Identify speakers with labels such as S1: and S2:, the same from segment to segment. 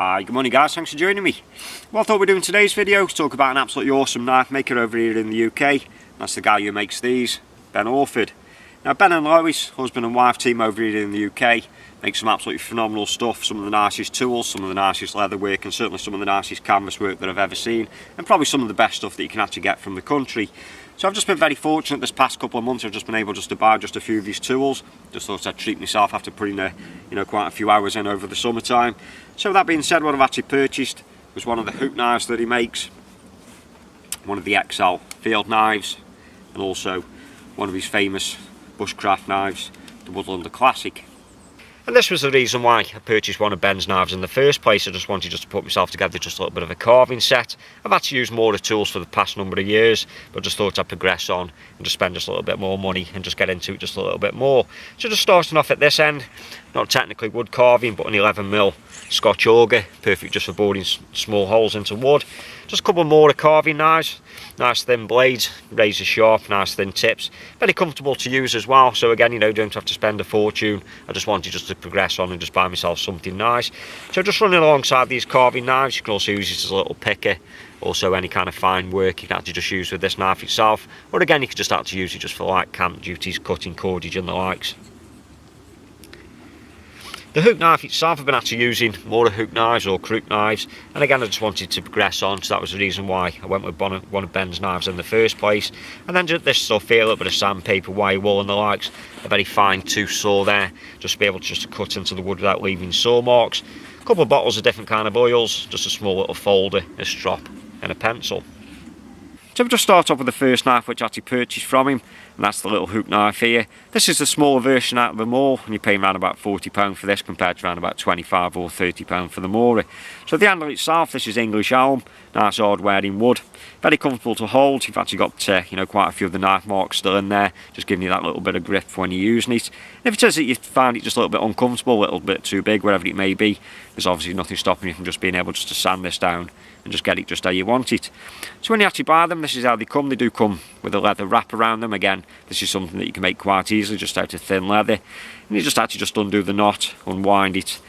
S1: Hi, good morning guys, thanks for joining me. What I thought we'd do in today's video is talk about an absolutely awesome knife maker over here in the UK. That's the guy who makes these, Ben Orford. Now Ben and Lois, husband and wife team over here in the UK, make some absolutely phenomenal stuff, some of the nicest tools, some of the nicest leather work and certainly some of the nicest canvas work that I've ever seen, and probably some of the best stuff that you can actually get from the country. So I've just been very fortunate this past couple of months. I've just been able to buy just a few of these tools. Just thought I'd treat myself after putting quite a few hours in over the summertime. So that being said, what I've actually purchased was one of the hook knives that he makes, one of the XL field knives, and also one of his famous Bushcraft knives, the Woodland Classic. And this was the reason why I purchased one of Ben's knives in the first place. I just wanted to put myself together just a little bit of a carving set. I've had to use more of the tools for the past number of years, but just thought I'd progress on and just spend just a little bit more money and just get into it just a little bit more. So just starting off at this end, not technically wood carving, but an 11mm Scotch auger, perfect just for boring small holes into wood. Just a couple more of carving knives, nice thin blades, razor sharp, nice thin tips, very comfortable to use as well. So again, don't have to spend a fortune. I just wanted just to progress on and just buy myself something nice. So just running alongside these carving knives, you can also use it as a little picker. Also any kind of fine work you can actually just use with this knife itself, or again you can just actually use it just for like camp duties, cutting cordage and the likes. The hook knife itself, I've been actually using more of hook knives or crook knives, and again I just wanted to progress on, so that was the reason why I went with one of Ben's knives in the first place. And then just this stuff here, a little bit of sandpaper, wire wool and the likes, a very fine tooth saw there, just to be able to cut into the wood without leaving saw marks. A couple of bottles of different kind of oils, just a small little folder, a strop and a pencil. So we'll just start off with the first knife which I actually purchased from him, and that's the little hook knife here. This is the smaller version out of them all, and you're paying around about £40 for this compared to around about £25 or £30 for the Mora. So the handle itself, this is English elm, nice hard wearing wood, very comfortable to hold. You've actually got quite a few of the knife marks still in there, just giving you that little bit of grip when you're using it. And if it is that you find it just a little bit uncomfortable, a little bit too big, whatever it may be, there's obviously nothing stopping you from just being able just to sand this down and just get it just how you want it. So when you actually buy them, this is how they come. They do come with a leather wrap around them. Again, this is something that you can make quite easily just out of thin leather, and you just undo the knot, unwind it,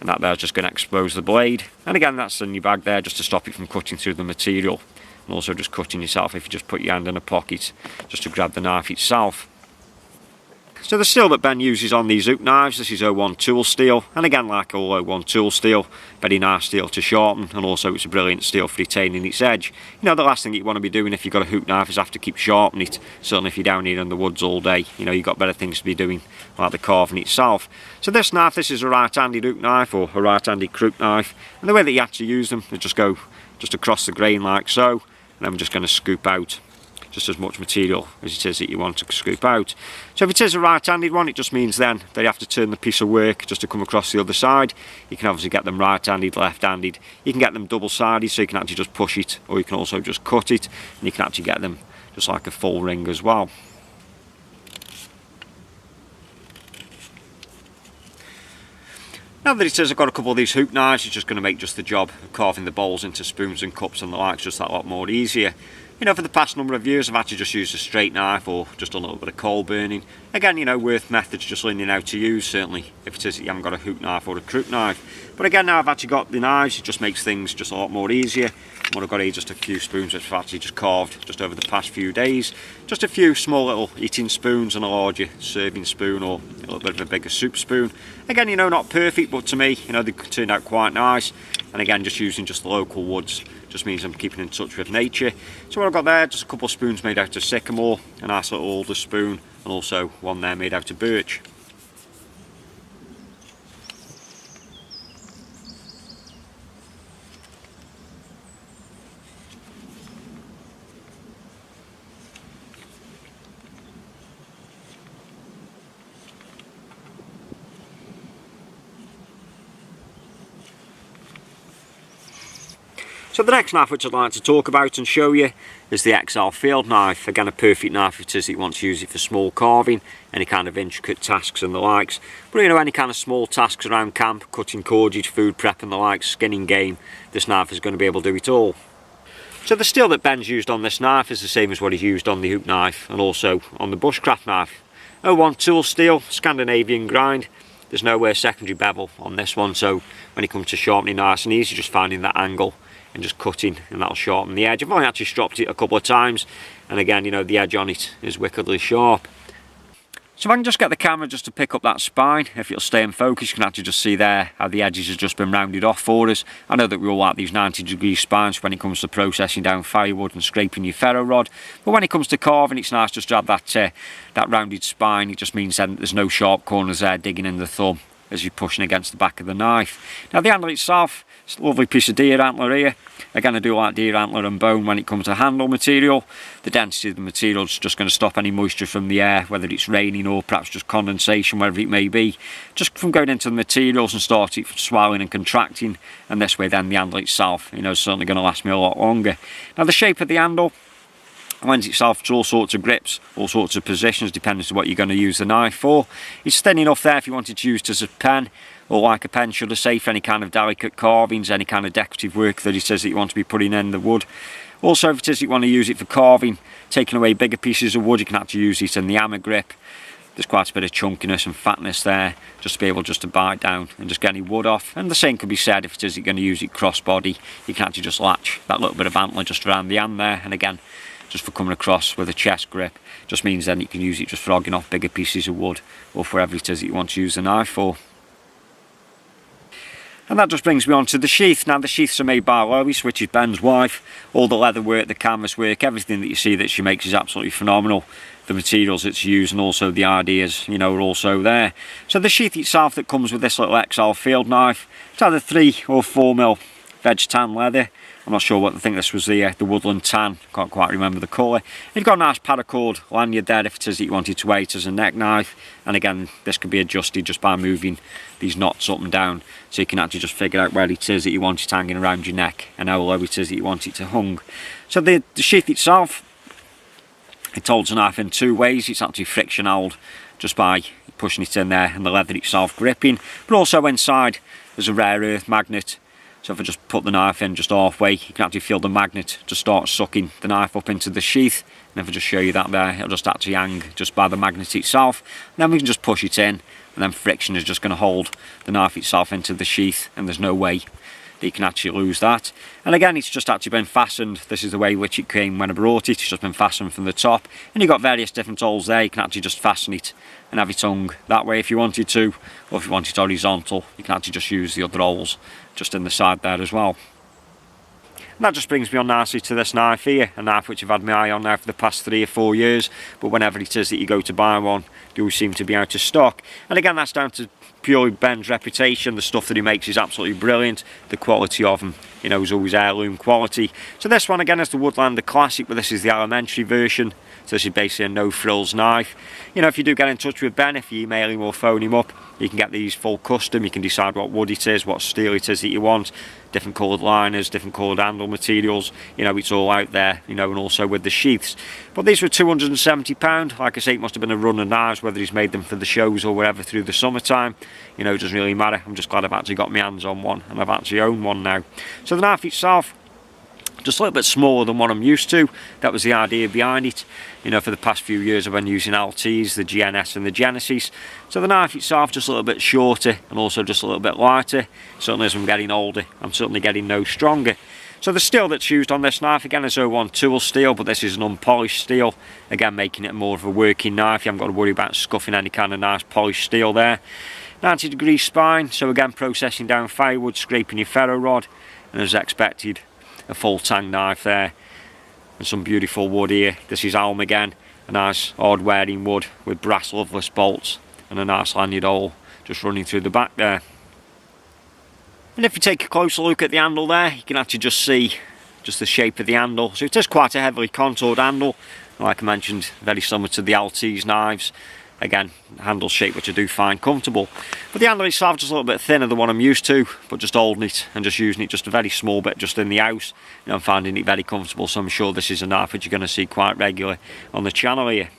S1: and that there's just going to expose the blade. And again, that's in your bag there just to stop it from cutting through the material, and also just cutting yourself if you just put your hand in a pocket just to grab the knife itself. So the steel that Ben uses on these hook knives, this is 01 tool steel, and again, like all 01 tool steel, very nice steel to sharpen, and also it's a brilliant steel for retaining its edge. The last thing that you want to be doing if you've got a hook knife is have to keep sharpening it, certainly if you're down here in the woods all day. You've got better things to be doing, like the carving itself. So this knife, this is a right-handed hook knife, or a right-handed crook knife, and the way that you actually use them is just go just across the grain like so, and I'm just going to scoop out just as much material as it is that you want to scoop out. So if it is a right-handed one, it just means then that you have to turn the piece of work just to come across the other side. You can obviously get them right-handed, left-handed. You can get them double-sided, so you can actually just push it, or you can also just cut it, and you can actually get them just like a full ring as well. Now that it says I've got a couple of these hook knives, it's just going to make just the job of carving the bowls into spoons and cups and the likes just that lot more easier. For the past number of years I've actually just used a straight knife or just a little bit of coal burning. Again, worth methods just learning how to use, certainly if it is that you haven't got a hook knife or a crook knife. But again, now I've actually got the knives, it just makes things just a lot more easier. And what I've got here, just a few spoons which I've actually just carved just over the past few days. Just a few small little eating spoons and a larger serving spoon, or a little bit of a bigger soup spoon. Again, not perfect, but to me, they turned out quite nice. And again, just using just the local woods just means I'm keeping in touch with nature. So what I've got there, just a couple of spoons made out of sycamore, a nice little alder spoon, and also one there made out of birch. So the next knife which I'd like to talk about and show you is the XL field knife. Again, a perfect knife if it is that you want to use it for small carving, any kind of intricate tasks and the likes. But any kind of small tasks around camp, cutting cordage, food prep and the likes, skinning game, this knife is going to be able to do it all. So the steel that Ben's used on this knife is the same as what he's used on the hook knife and also on the Bushcraft knife. 01 tool steel, Scandinavian grind, There's no secondary bevel on this one, so when it comes to sharpening, nice and easy, just finding that angle and just cutting, and that'll sharpen the edge. I've only actually stropped it a couple of times, and again, you know, the edge on it is wickedly sharp. So if I can just get the camera just to pick up that spine, if it'll stay in focus, you can actually just see there how the edges have just been rounded off for us. I know that we all like these 90-degree spines when it comes to processing down firewood and scraping your ferro rod, but when it comes to carving, it's nice just to have that rounded spine. It just means then there's no sharp corners there digging in the thumb as you're pushing against the back of the knife. Now the handle itself, it's a lovely piece of deer antler here. Again, I do like deer antler and bone when it comes to handle material. The density of the material is just going to stop any moisture from the air, whether it's raining or perhaps just condensation, wherever it may be, just from going into the materials and start it swelling and contracting. And this way then the handle itself, you know, is certainly going to last me a lot longer. Now the shape of the handle lends itself to all sorts of grips, all sorts of positions, depending on what you're going to use the knife for. It's thin enough there if you wanted to use it as a pen, or like a pen, should I say, for any kind of delicate carvings, any kind of decorative work that it says that you want to be putting in the wood. Also, if it is that you want to use it for carving, taking away bigger pieces of wood, you can actually use it in the hammer grip. There's quite a bit of chunkiness and fatness there, just to be able just to bite down and just get any wood off. And the same could be said if it is that you're going to use it crossbody, you can actually just latch that little bit of antler just around the hand there, and again, just for coming across with a chest grip, just means then you can use it just for hogging off bigger pieces of wood, or for whatever it is that you want to use the knife for. And that just brings me on to the sheath. Now the sheaths are made by Lois, which is Ben's wife. All the leather work, the canvas work, everything that you see that she makes is absolutely phenomenal. The materials that she used and also the ideas, you know, are also there. So the sheath itself that comes with this little XL field knife, it's either 3 or 4mm veg tan leather. I'm not sure what I think this was, the Woodland tan, can't quite remember the colour. You've got a nice paracord lanyard there if it is that you wanted to wear it as a neck knife, and again this can be adjusted just by moving these knots up and down, so you can actually just figure out where it is that you want it hanging around your neck and how low it is that you want it to hung. So the sheath itself, it holds the knife in 2 ways. It's actually friction held just by pushing it in there and the leather itself gripping, but also inside there's a rare earth magnet. So if I just put the knife in just halfway, you can actually feel the magnet just start sucking the knife up into the sheath. And if I just show you that there, it'll just actually hang just by the magnet itself. And then we can just push it in, and then friction is just going to hold the knife itself into the sheath, and there's no way that you can actually lose that. And again, it's just actually been fastened. This is the way which it came when I brought it. It's just been fastened from the top, and you've got various different holes there. You can actually just fasten it and have it hung that way if you wanted to, or if you want it horizontal, you can actually just use the other holes just in the side there as well. And that just brings me on nicely to this knife here, a knife which I've had my eye on now for the past 3 or 4 years, but whenever it is that you go to buy one, they always seem to be out of stock. And again, that's down to purely Ben's reputation. The stuff that he makes is absolutely brilliant. The quality of them, you know, is always heirloom quality. So this one again is the Woodland Classic, but this is the elementary version. So this is basically a no frills knife. You know, if you do get in touch with Ben, if you email him or phone him up, you can get these full custom. You can decide what wood it is, what steel it is that you want, different coloured liners, different coloured handle materials. You know, it's all out there, you know, and also with the sheaths. But these were £270. Like I say, it must have been a run of knives, whether he's made them for the shows or whatever through the summertime. You know, it doesn't really matter. I'm just glad I've actually got my hands on one, and I've actually owned one now. So the knife itself, just a little bit smaller than what I'm used to. That was the idea behind it. You know, for the past few years I've been using LTs, the GNS and the Genesis. So the knife itself just a little bit shorter and also just a little bit lighter. Certainly as I'm getting older, I'm certainly getting no stronger. So the steel that's used on this knife again is 01 tool steel, but this is an unpolished steel. Again, making it more of a working knife. You haven't got to worry about scuffing any kind of nice polished steel there. 90-degree spine, so again processing down firewood, scraping your ferro rod, and as expected, a full tang knife there, and some beautiful wood here. This is Alm again, a nice hard wearing wood with brass loveless bolts and a nice lanyard hole just running through the back there. And if you take a closer look at the handle there, you can actually just see just the shape of the handle. So it is quite a heavily contoured handle, like I mentioned, very similar to the LT's knives. Again, handle shape which I do find comfortable. But the handle itself just a little bit thinner than what I'm used to, but just holding it and just using it just a very small bit just in the house. You know, I'm finding it very comfortable, so I'm sure this is a knife which you're going to see quite regularly on the channel here.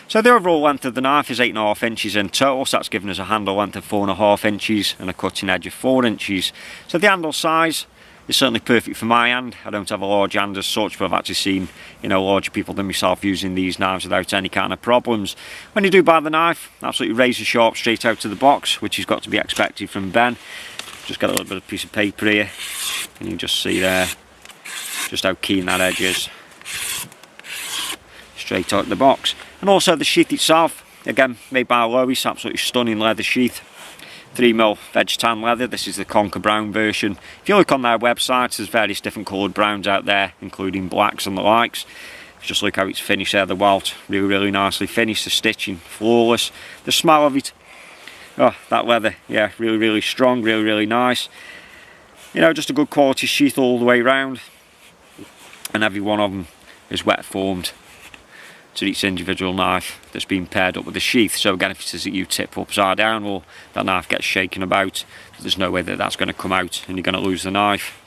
S1: So the overall length of the knife is 8.5 inches in total, so that's giving us a handle length of 4.5 inches and a cutting edge of 4 inches. So the handle size It's certainly perfect for my hand. I don't have a large hand as such, but I've actually seen, you know, larger people than myself using these knives without any kind of problems. When you do buy the knife, absolutely razor sharp straight out of the box, which has got to be expected from Ben. Just got a little bit of piece of paper here, and you can just see there just how keen that edge is. Straight out of the box. And also the sheath itself, again made by Lois, absolutely stunning leather sheath. 3mm veg tan leather. This is the Conquer Brown version. If you look on their website, there's various different coloured browns out there, including blacks and the likes. Just look how it's finished there, the welt, really nicely finished, the stitching flawless, the smell of it, oh, that leather, yeah, really strong, really nice. You know, just a good quality sheath all the way round, and every one of them is wet formed to each individual knife that's been paired up with the sheath. So again, if it says that you tip upside down or that knife gets shaken about, there's no way that that's going to come out and you're going to lose the knife.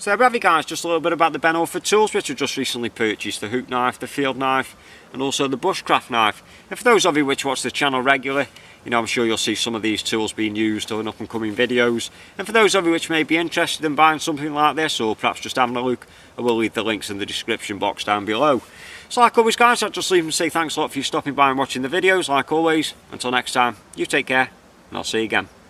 S1: So there we have it guys, just a little bit about the Ben Orford tools which I've just recently purchased, the hook knife, the field knife and also the bushcraft knife. And for those of you which watch the channel regularly, you know, I'm sure you'll see some of these tools being used in up and coming videos. And for those of you which may be interested in buying something like this or perhaps just having a look, I will leave the links in the description box down below. So like always guys, I'll just leave and say thanks a lot for you stopping by and watching the videos. Like always, until next time, you take care and I'll see you again.